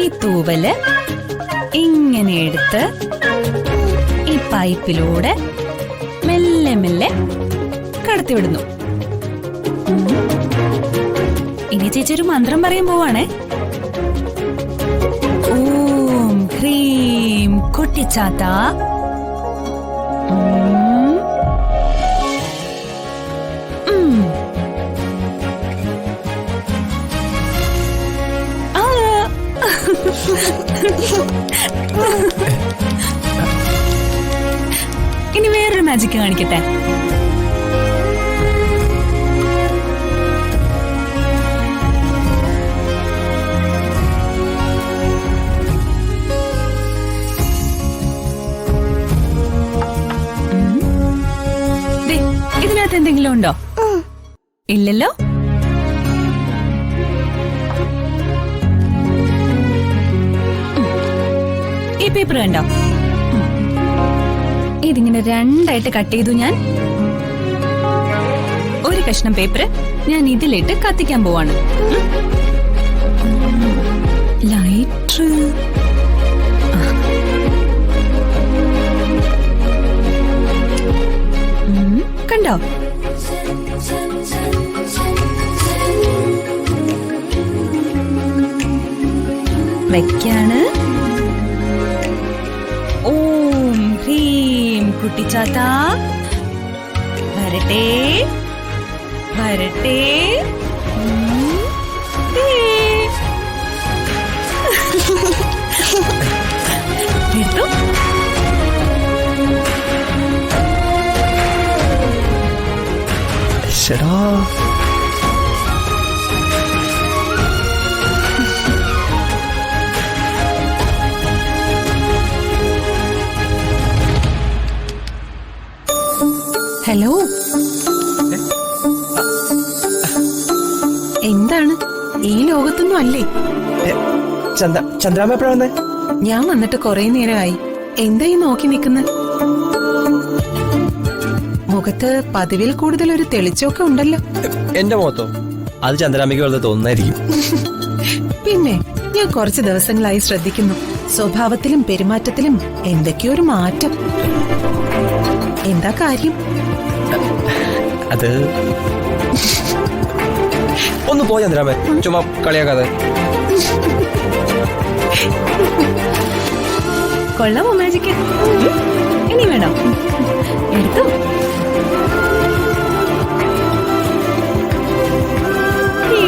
ഈ തൂവല് ഇങ്ങനെ എടുത്ത് ഈ പൈപ്പിലൂടെ മെല്ലെ മെല്ലെ കടത്തിവിടുന്നു. ഇനി ചേച്ചി ഒരു മന്ത്രം പറയാൻ പോവാണേ. ഓം ഹ്രീം കുട്ടിച്ചാത്ത. ഇനി വേറൊരു മാജിക് കാണിക്കട്ടെ. ഇതിനകത്ത് എന്തെങ്കിലും ഉണ്ടോ? ഇല്ലല്ലോ. ഈ പേപ്പർ കണ്ടോ? ഇതിങ്ങനെ രണ്ടായിട്ട് കട്ട് ചെയ്തു. ഞാൻ ഒരു കഷ്ണം പേപ്പർ ഞാൻ ഇതിലിട്ട് കത്തിക്കാൻ പോവാണ്. ലൈറ്റർ കണ്ടോ? വെക്കാണ്. ഓം ഹ്രീം കുട്ടിച്ചാത്ത വരട്ടെ വരട്ടെ. എടുത്തു. ശരാ ഹലോ, എന്താണ്? ഈ ലോകത്തൊന്നും അല്ലേ? ചന്ദ്രാമ്മ എപ്പോഴാ വന്നേ? ഞാൻ വന്നിട്ട് കൊറേ നേരമായി. എന്തായി നോക്കി നിൽക്കുന്നത്? മുഖത്ത് പതിവിൽ കൂടുതൽ ഒരു തെളിച്ചമൊക്കെ ഉണ്ടല്ലോ. എന്റെ മുഖത്തോ? അത് ചന്ദ്രാമ്മയ്ക്ക് വെറുതെ തോന്നുന്നായിരിക്കും. പിന്നെ ഞാൻ കുറച്ച് ദിവസങ്ങളായി ശ്രദ്ധിക്കുന്നു. സ്വഭാവത്തിലും പെരുമാറ്റത്തിലും എന്തൊക്കെയോ ഒരു മാറ്റം. എന്താ കാര്യം? അത് ഒന്ന് പോ ചന്ദ്രാമ്മ, ചുമ്മാ കളിയാക്കാതെ. കൊള്ളാമോ മാജിക്ക്? ഇനി വേണം. എടുത്തു. ഈ